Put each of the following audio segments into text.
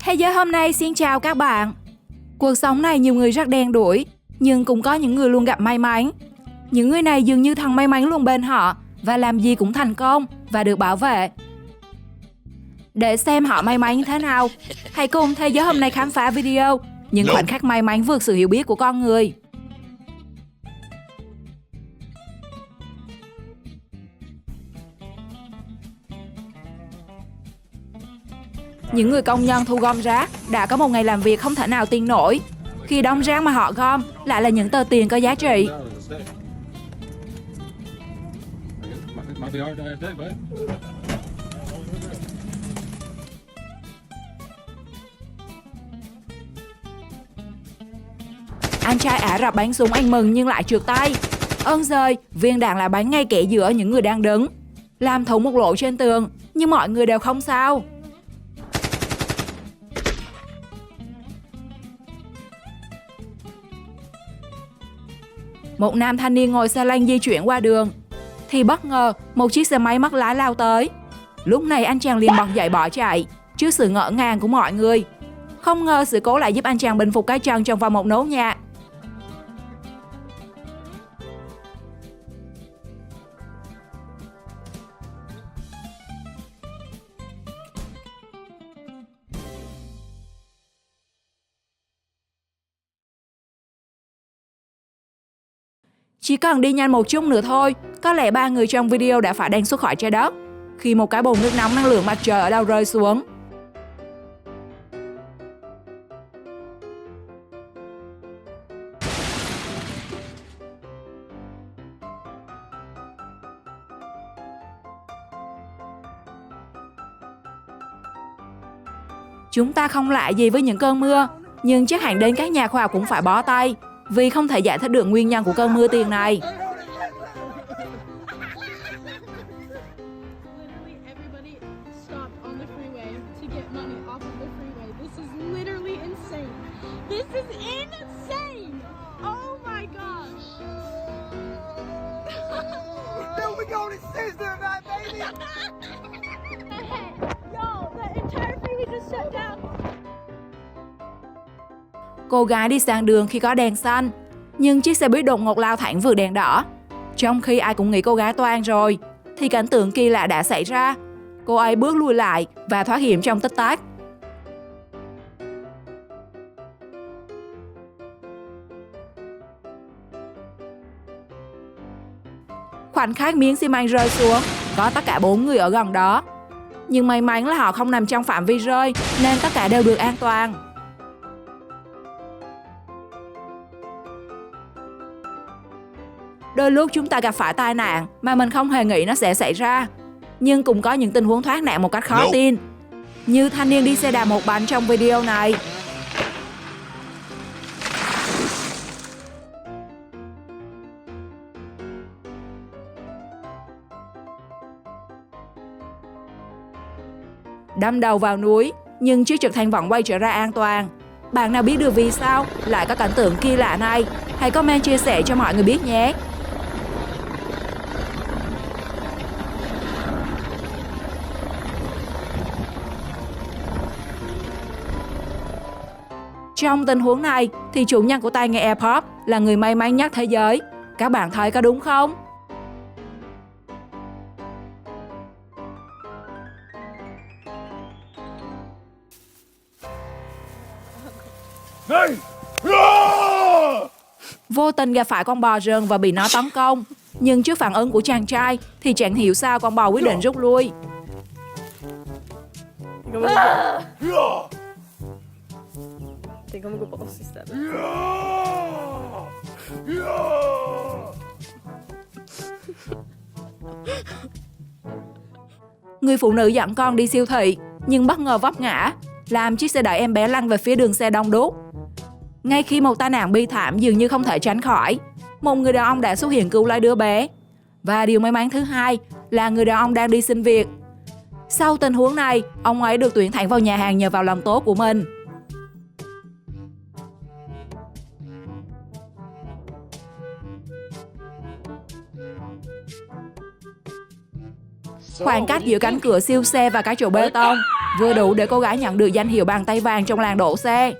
Thế giới hôm nay xin chào các bạn. Cuộc sống này nhiều người rất đen đủi, nhưng cũng có những người luôn gặp may mắn. Những người này dường như thần may mắn luôn bên họ và làm gì cũng thành công và được bảo vệ. Để xem họ may mắn như thế nào, hãy cùng Thế giới hôm nay khám phá video những khoảnh khắc may mắn vượt sự hiểu biết của con người. Những người công nhân thu gom rác đã có một ngày làm việc không thể nào tin nổi. Khi đống rác mà họ gom lại là những tờ tiền có giá trị. Anh trai Ả Rập bắn súng anh mừng nhưng lại trượt tay. Ơn giời, viên đạn lại bắn ngay kẽ giữa những người đang đứng, làm thủng một lỗ trên tường, nhưng mọi người đều không sao. Một nam thanh niên ngồi xe lăn di chuyển qua đường thì bất ngờ một chiếc xe máy mất lái lao tới. Lúc này anh chàng liền bật dậy bỏ chạy trước sự ngỡ ngàng của mọi người. Không ngờ sự cố lại giúp anh chàng bình phục cái chân trong vòng một nốt nhạc. Chỉ cần đi nhanh một chút nữa thôi, có lẽ 3 người trong video đã phải đành xuất khỏi trái đất khi một cái bồn nước nóng năng lượng mặt trời ở đâu rơi xuống. Chúng ta không lạ gì với những cơn mưa, nhưng chắc hẳn đến các nhà khoa học cũng phải bó tay vì không thể giải thích được nguyên nhân của cơn mưa tiền này. Cô gái đi sang đường khi có đèn xanh, nhưng chiếc xe buýt đột ngột lao thẳng vượt đèn đỏ. Trong khi ai cũng nghĩ cô gái toan rồi, thì cảnh tượng kỳ lạ đã xảy ra. Cô ấy bước lùi lại và thoát hiểm trong tích tắc. Khoảnh khắc miếng xi măng rơi xuống, có tất cả 4 người ở gần đó. Nhưng may mắn là họ không nằm trong phạm vi rơi, nên tất cả đều được an toàn. Đôi lúc chúng ta gặp phải tai nạn mà mình không hề nghĩ nó sẽ xảy ra. Nhưng cũng có những tình huống thoát nạn một cách khó tin, như thanh niên đi xe đạp một bánh trong video này. Đâm đầu vào núi, nhưng chiếc trực thăng vẫn quay trở ra an toàn. Bạn nào biết được vì sao lại có cảnh tượng kỳ lạ này? Hãy comment chia sẻ cho mọi người biết nhé! Trong tình huống này thì chủ nhân của tai nghe AirPods là người may mắn nhất thế giới. Các bạn thấy có đúng không? Vô tình gặp phải con bò rừng và bị nó tấn công. Nhưng trước phản ứng của chàng trai thì chẳng hiểu sao con bò quyết định rút lui. Người phụ nữ dẫn con đi siêu thị nhưng bất ngờ vấp ngã, làm chiếc xe đẩy em bé lăn về phía đường xe đông đúc. Ngay khi một tai nạn bi thảm dường như không thể tránh khỏi, một người đàn ông đã xuất hiện cứu lấy đứa bé. Và điều may mắn thứ hai là người đàn ông đang đi xin việc. Sau tình huống này, ông ấy được tuyển thẳng vào nhà hàng nhờ vào lòng tốt của mình. Khoảng cách giữa cánh cửa siêu xe và cái trụ bê tông vừa đủ để cô gái nhận được danh hiệu bàn tay vàng trong làng đổ xe.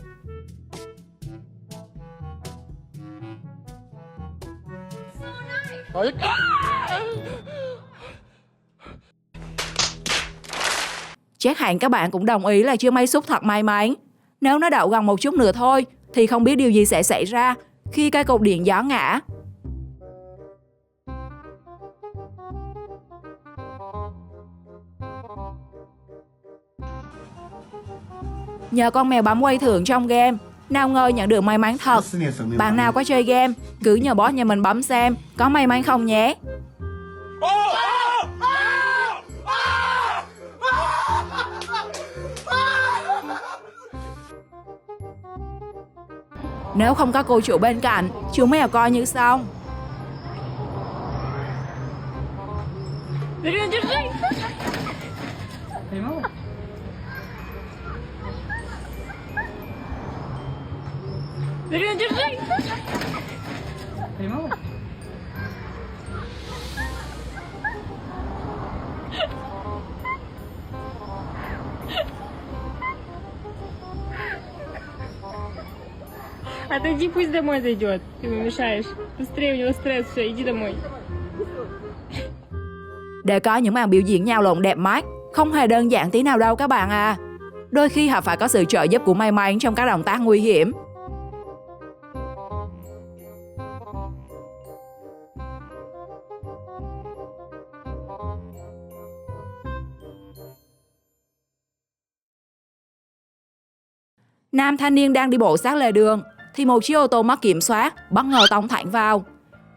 Chắc hẳn các bạn cũng đồng ý là chiếc máy xúc thật may mắn. Nếu nó đậu gần một chút nữa thôi thì không biết điều gì sẽ xảy ra khi cây cột điện gió ngã. Nhờ con mèo bấm quay thưởng trong game, nào ngờ nhận được may mắn thật. Bạn nào có chơi game, cứ nhờ boss nhà mình bấm xem có may mắn không nhé. Nếu không có cô chủ bên cạnh, chú mèo coi như xong. Отойди, пусть домой зайдет. Ты ему мешаешь. Быстрее, у него стресс, все, иди домой. Để có những màn biểu diễn nhào lộn đẹp mắt, không hề đơn giản tí nào đâu các bạn à. Đôi khi họ phải có sự trợ giúp của may mắn trong các động tác nguy hiểm. Nam thanh niên đang đi bộ sát lề đường thì một chiếc ô tô mất kiểm soát bất ngờ tông thẳng vào.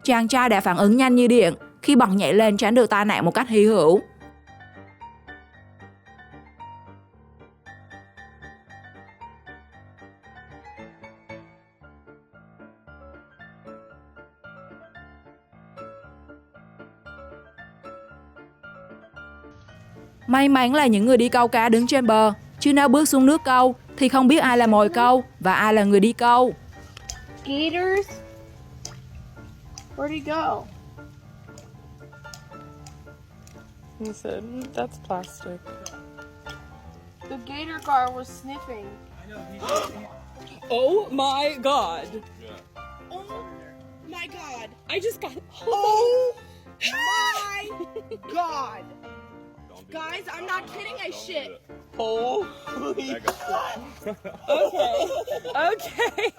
Chàng trai đã phản ứng nhanh như điện khi bật nhảy lên tránh được tai nạn một cách hy hữu. May mắn là những người đi câu cá đứng trên bờ, chứ nếu bước xuống nước câu thì không biết ai là mồi câu và ai là người đi câu. Gators? Where'd he go? He said, that's plastic. The gator guard was sniffing. Oh my god. Oh my god. I just got... Oh my god. Guys, I'm not kidding, I shit. Holy... Okay.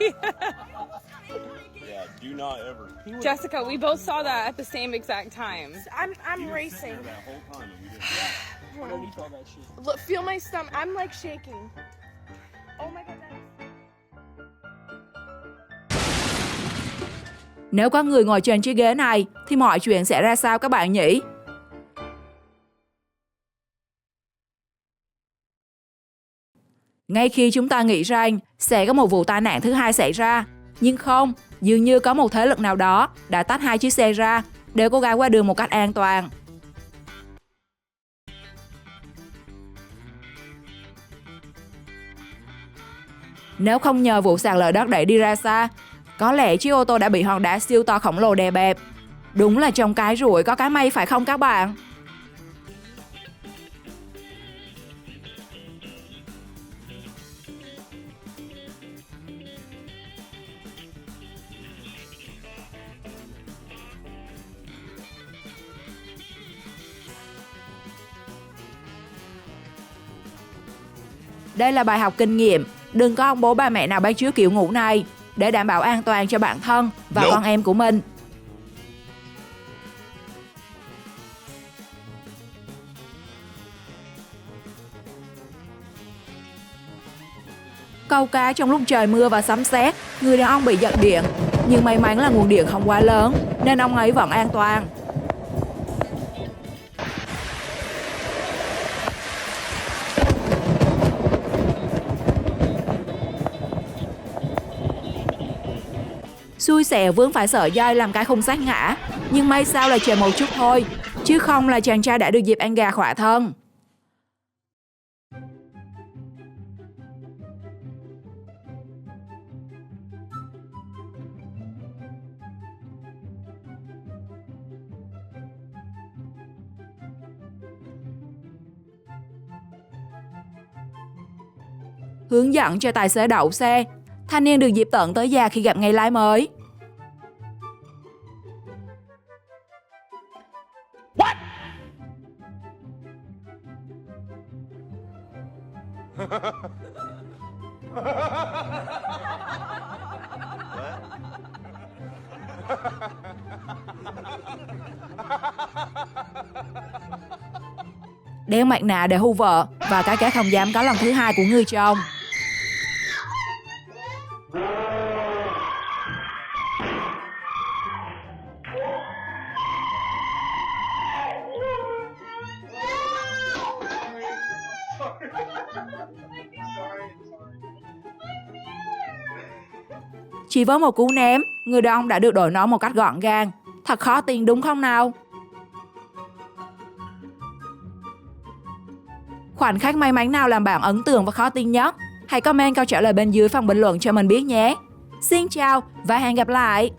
Yeah, do not ever. Jessica, we both saw that at the same exact time. I'm racing. That whole time and we didn't. Look, feel my stomach. I'm like shaking. Oh my god. Nếu có người ngồi trên chiếc ghế này thì mọi chuyện sẽ ra sao các bạn nhỉ? Ngay khi chúng ta nghĩ rằng sẽ có một vụ tai nạn thứ hai xảy ra, nhưng không, dường như có một thế lực nào đó đã tách hai chiếc xe ra để cô gái qua đường một cách an toàn. Nếu không nhờ vụ sạt lở đất đẩy đi ra xa, có lẽ chiếc ô tô đã bị hòn đá siêu to khổng lồ đè bẹp. Đúng là trong cái rủi có cái may phải không các bạn? Đây là bài học kinh nghiệm, đừng có ông bố ba mẹ nào bắt chước kiểu ngủ này để đảm bảo an toàn cho bản thân và con em của mình. Câu cá trong lúc trời mưa và sấm sét, người đàn ông bị giật điện, nhưng may mắn là nguồn điện không quá lớn nên ông ấy vẫn an toàn. Xui xẻo vướng phải sợi dây làm cái khung sắt ngã, nhưng may sao là chờ một chút thôi, chứ không là chàng trai đã được dịp ăn gà khỏa thân. hướng dẫn cho tài xế đậu xe. Thanh niên được dịp tận tới già khi gặp ngày lái mới. Đeo mặt nạ để hù vợ và cái không dám có lần thứ hai của người chồng. Chỉ với một cú ném, người đàn ông đã được đổi nón một cách gọn gàng. Thật khó tin đúng không nào? Khoảnh khắc may mắn nào làm bạn ấn tượng và khó tin nhất? Hãy comment câu trả lời bên dưới phần bình luận cho mình biết nhé. Xin chào và hẹn gặp lại!